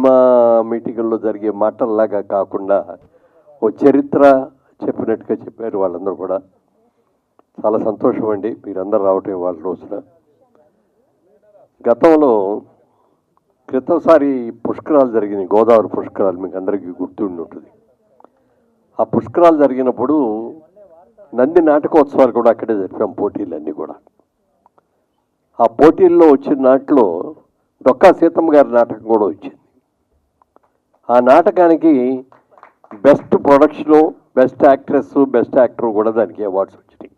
Cinema మీటింగుల్లో జరిగే మాటల్లాగా కాకుండా ఓ చరిత్ర చెప్పినట్టుగా చెప్పారు వాళ్ళందరూ కూడా. చాలా సంతోషం అండి మీరందరూ రావటం వాళ్ళ రోజున. గతంలో క్రితంసారి పుష్కరాలు జరిగినాయి, గోదావరి పుష్కరాలు, మీకు అందరికీ గుర్తుండి ఉంటుంది. ఆ పుష్కరాలు జరిగినప్పుడు నంది నాటకోత్సవాలు కూడా అక్కడే జరిపాం, పోటీలన్నీ కూడా. ఆ పోటీల్లో వచ్చిన నాటిలో డొక్కా సీతమ్మ గారి నాటకం కూడా వచ్చింది. ఆ నాటకానికి best production, best actress, best actor కూడా దానికి అవార్డ్స్ వచ్చినాయి.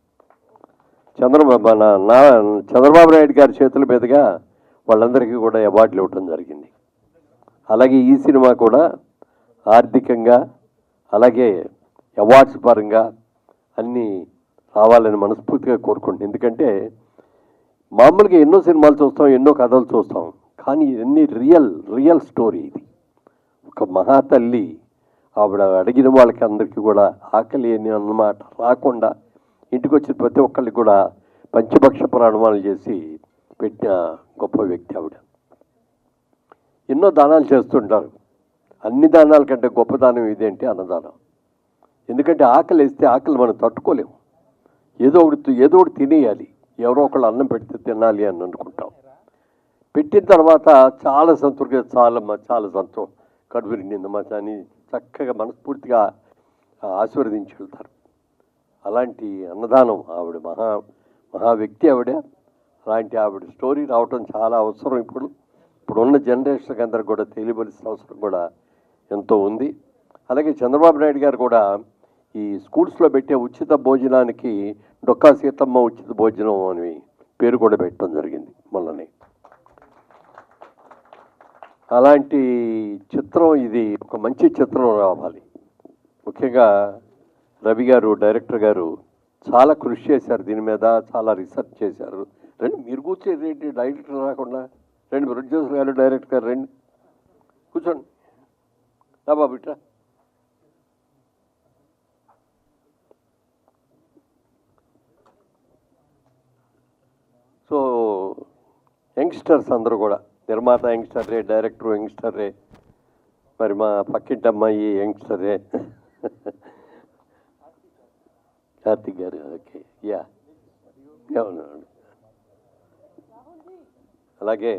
చంద్రబాబు నాయుడు గారి చేతుల మీదుగా వాళ్ళందరికీ కూడా అవార్డులు ఇవ్వటం జరిగింది. అలాగే ఈ సినిమా కూడా ఆర్థికంగా అలాగే అవార్డ్స్ పరంగా అన్నీ రావాలని మనస్ఫూర్తిగా కోరుకుంటున్నాను. ఎందుకంటే మామూలుగా ఎన్నో సినిమాలు చూస్తాం, ఎన్నో కథలు చూస్తాం, కానీ ఇవన్నీ రియల్ స్టోరీ. ఇది ఒక మహాతల్లి, ఆవిడ అడిగిన వాళ్ళకి అందరికీ కూడా ఆకలి అని అన్నమాట రాకుండా ఇంటికి వచ్చిన ప్రతి ఒక్కరికి కూడా పంచభక్ష ప్రాణాలు చేసి పెట్టిన గొప్ప వ్యక్తి ఆవిడ. ఎన్నో దానాలు చేస్తుంటారు, అన్ని దానాల కంటే గొప్ప దానం ఇదేంటి అన్నదానం. ఎందుకంటే ఆకలి వేస్తే ఆకలి మనం తట్టుకోలేము, ఏదో ఒకటి తినేయాలి, ఎవరో ఒకళ్ళు అన్నం పెడితే తినాలి అని అనుకుంటాం. పెట్టిన తర్వాత చాలా సంతృప్తిగా చాలా సంతోషం, కడుపు నిండిందమ్మా అని చక్కగా మనస్ఫూర్తిగా ఆశీర్వదించి వెళ్తారు. అలాంటి అన్నదానం ఆవిడ మహా వ్యక్తి ఆవిడ. అలాంటి ఆవిడ స్టోరీ రావటం చాలా అవసరం. ఇప్పుడున్న జనరేషన్కి అందరికి కూడా తెలియవలసిన అవసరం కూడా ఎంతో ఉంది. అలాగే చంద్రబాబు నాయుడు గారు కూడా ఈ స్కూల్స్లో పెట్టే ఉచిత భోజనానికి డొక్కా సీతమ్మ ఉచిత భోజనం అని పేరు కూడా పెట్టడం జరిగింది మొన్ననే. అలాంటి చిత్రం ఇది ఒక మంచి చిత్రం రావాలి. ముఖ్యంగా రవి గారు, డైరెక్టర్ గారు చాలా కృషి చేశారు దీని మీద, చాలా రీసెర్చ్ చేశారు. రండి మీరు కూర్చోండి, డైరెక్టర్ రాకుండా రండి, ప్రొడ్యూసర్ గారు, డైరెక్టర్ గారు రండి, కూర్చోండి. రా బాబు ఇట్లా. సో యంగ్స్టర్స్ అందరూ కూడా, నిర్మాత యంగ్స్టర్రే, డైరెక్టర్ యంగ్స్టర్రే, మరి మా పక్కింటి అమ్మాయి యంగ్స్టర్రే, కార్తిక్ గారు. ఓకే, యా, అవునండి. అలాగే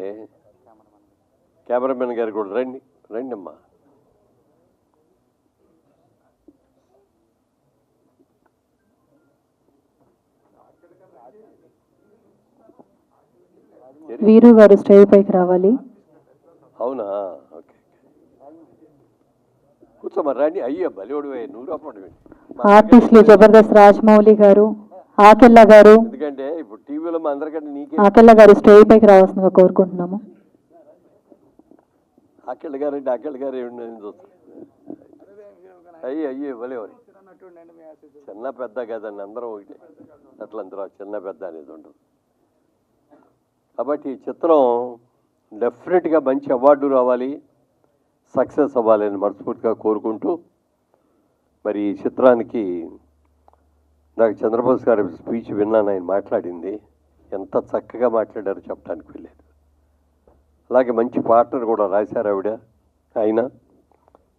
కెమెరామెన్ గారు కూడా రండి అమ్మా. వీరు గారు స్టేజ్ పైకి రావాలి. అవునా, ఓకే, కూర్చోమా, రండి. అయ్యో బలివాడు, నువ్వు రాపండి. ఆర్టిస్టులు జబర్దస్త్ రాజమౌళి గారు, ఆకెళ్ళ గారు. ఎందుకంటే ఇప్పుడు టీవీలో మా అందరికంటే నీకే. ఆకెళ్ళ గారు స్టేజ్ పైకి రావాల్సిందిగా కోరుకుంటున్నాము. ఆకెళ్ళ గారు ఏమి చూస్తాను. అయ్యో బలివాడు, చిన్న పెద్ద కదండి, అందరం ఒకటే, అట్లందరూ చిన్న పెద్ద అనేది ఉండదు. కాబట్టి ఈ చిత్రం డెఫినెట్గా మంచి అవార్డు రావాలి, సక్సెస్ అవ్వాలని మనస్ఫూర్తిగా కోరుకుంటూ, మరి ఈ చిత్రానికి నాకు చంద్రబోస్ గారి స్పీచ్ విన్నాను, ఆయన మాట్లాడింది ఎంత చక్కగా మాట్లాడారో చెప్పడానికి వెళ్ళలేదు. అలాగే మంచి పాటలు కూడా రాశారు ఆవిడ. ఆయన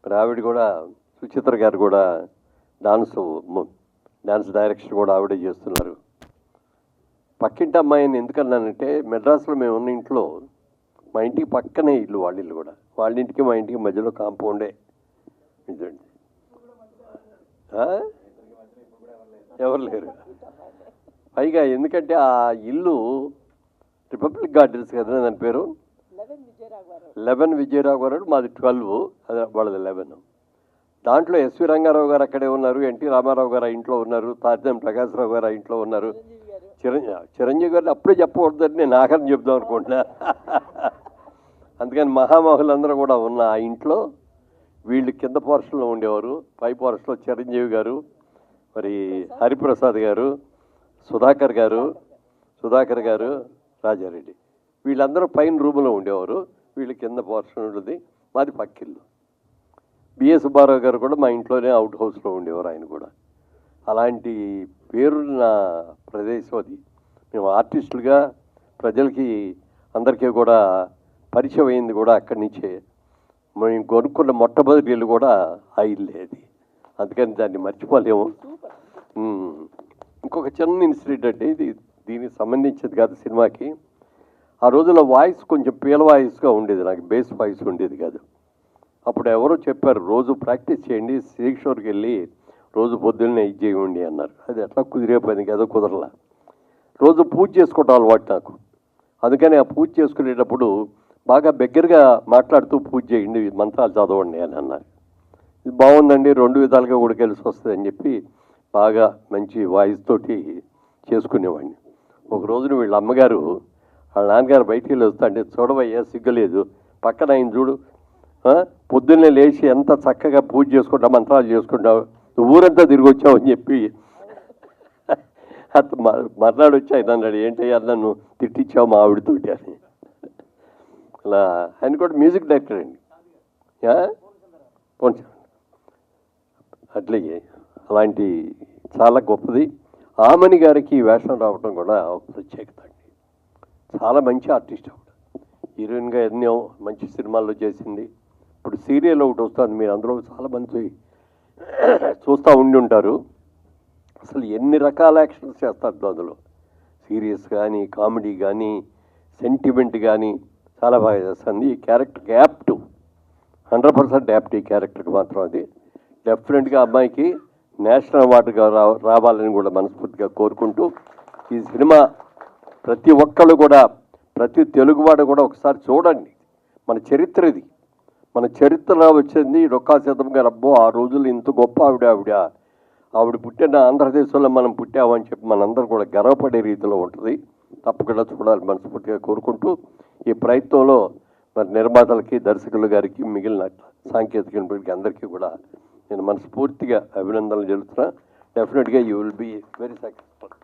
మరి ఆవిడ కూడా, సుచిత్ర గారు కూడా డాన్స్ డైరెక్షన్ కూడా ఆవిడే చేస్తున్నారు. పక్కింటి అమ్మాయిని ఎందుకన్నానంటే, మెడ్రాస్లో మేము ఉన్న ఇంట్లో, మా ఇంటికి పక్కనే ఇల్లు, వాళ్ళ ఇల్లు కూడా, వాళ్ళ ఇంటికి మా ఇంటికి మధ్యలో కాంపౌండే. ఇదండి, ఎవరు లేరు. పైగా ఎందుకంటే ఆ ఇల్లు రిపబ్లిక్ గార్డెన్స్ కదా దాని పేరు, 11 విజయరావు గారు, మాది 12, అదే వాళ్ళది 11. దాంట్లో ఎస్వి రంగారావు గారు అక్కడే ఉన్నారు, ఎన్టీ రామారావు గారు ఆ ఇంట్లో ఉన్నారు, తాజం ప్రకాశ్రావు గారు ఆ ఇంట్లో ఉన్నారు, చిరంజీవి గారిని అప్పుడే చెప్పకూడదని నేను ఆఖరిని చెప్దాం అనుకుంటున్నా. అందుకని మహామహులందరూ కూడా ఉన్న ఆ ఇంట్లో వీళ్ళు కింద పోర్షన్లో ఉండేవారు, పై పోర్షన్లో చిరంజీవి గారు, మరి హరిప్రసాద్ గారు, సుధాకర్ గారు, రాజారెడ్డి, వీళ్ళందరూ పైన రూములో ఉండేవారు, వీళ్ళు కింద పోర్షన్ ఉండేది, మాది పక్కిల్లు. బిఎస్ సుబ్బారావు గారు కూడా మా ఇంట్లోనే అవుట్ హౌస్లో ఉండేవారు, ఆయన కూడా. అలాంటి పేరున్న ప్రదేశం అది. మేము ఆర్టిస్టులుగా ప్రజలకి అందరికీ కూడా పరిచయం అయింది కూడా అక్కడి నుంచే. మేము కొనుక్కున్న మొట్టమొదటి ఇల్లు కూడా ఆ ఇల్లే అది. అందుకని దాన్ని మర్చిపోలేము. ఇంకొక చిన్న ఇన్సిడెంట్ అంటే దీనికి సంబంధించింది కాదు సినిమాకి. ఆ రోజుల్లో వాయిస్ కొంచెం పీల వాయిస్గా ఉండేది, నాకు బేస్ వాయిస్ ఉండేది కాదు. అప్పుడు ఎవరో చెప్పారు, రోజు ప్రాక్టీస్ చేయండి, శ్రీకిషోర్కి వెళ్ళి రోజు పొద్దున్నే ఇది చేయండి అన్నారు. అది ఎట్లా కుదిరే పని కదా, కుదరలా. రోజు పూజ చేసుకోవటం అలవాటు నాకు. అందుకని ఆ పూజ చేసుకునేటప్పుడు బాగా దగ్గరగా మాట్లాడుతూ పూజ చేయండి, మంత్రాలు చదవండి అని అన్నారు. ఇది బాగుందండి, 2 విధాలుగా కూడా కలిసి వస్తుంది అని చెప్పి బాగా మంచి వాయిస్ తోటి చేసుకునేవాడిని. ఒక రోజున వీళ్ళ అమ్మగారు వాళ్ళ నాన్నగారు బయటికి వెళ్ళి వస్తా అంటే, చూడవయ్యా సిగ్గులేదు, పక్కన ఆయన చూడు, పొద్దున్నే లేచి ఎంత చక్కగా పూజ చేసుకుంటావు, మంత్రాలు చేసుకుంటావు, ఊరంతా తిరిగి వచ్చావు అని చెప్పి మర్నాడు వచ్చి ఆయన అన్నాడు, ఏంటయ్యా నన్ను తిట్టించావు మా ఆవిడతోటి అని. అలా ఆయన కూడా మ్యూజిక్ డైరెక్టర్ అండి. అట్లాగే అలాంటి చాలా గొప్పది. ఆమని గారికి ఈ వేషం రావడం కూడా ఒక ప్రత్యేకత అండి. చాలా మంచి ఆర్టిస్ట్ ఆవిడ. హీరోయిన్గా ఎన్నో మంచి సినిమాల్లో చేసింది. ఇప్పుడు సీరియల్ ఒకటి వస్తుంది, మీరు అందులో చాలామంది చూస్తూ ఉండి ఉంటారు. అసలు ఎన్ని రకాల యాక్షన్స్ చేస్తారు అందులో, సీరియస్ కానీ, కామెడీ కానీ, సెంటిమెంట్ కానీ చాలా బాగా చేస్తుంది. ఈ క్యారెక్టర్కి యాప్ట్, 100% యాప్ట్ ఈ క్యారెక్టర్కి మాత్రం. అది డెఫినెట్గా అమ్మాయికి నేషనల్ అవార్డుగా రావాలని కూడా మనస్ఫూర్తిగా కోరుకుంటూ, ఈ సినిమా ప్రతి ఒక్కళ్ళు కూడా, ప్రతి తెలుగువాడు కూడా ఒకసారి చూడండి. మన చరిత్ర ఇది, మన చరిత్రలో వచ్చింది డొక్కా సీతమ్మ గారు. అబ్బో, ఆ రోజుల్లో ఇంత గొప్ప ఆవిడ పుట్టిన ఆంధ్రదేశంలో మనం పుట్టామని చెప్పి మనందరం కూడా గర్వపడే రీతిలో ఉంటుంది. తప్పకుండా చూడాలి మనస్ఫూర్తిగా కోరుకుంటూ, ఈ ప్రయత్నంలో మరి నిర్మాతలకి, దర్శకులు గారికి, మిగిలిన సాంకేతిక నిపుణులకి అందరికీ కూడా నేను మనస్ఫూర్తిగా అభినందనలు తెలుపుతున్నా. డెఫినెట్గా you will be very successful.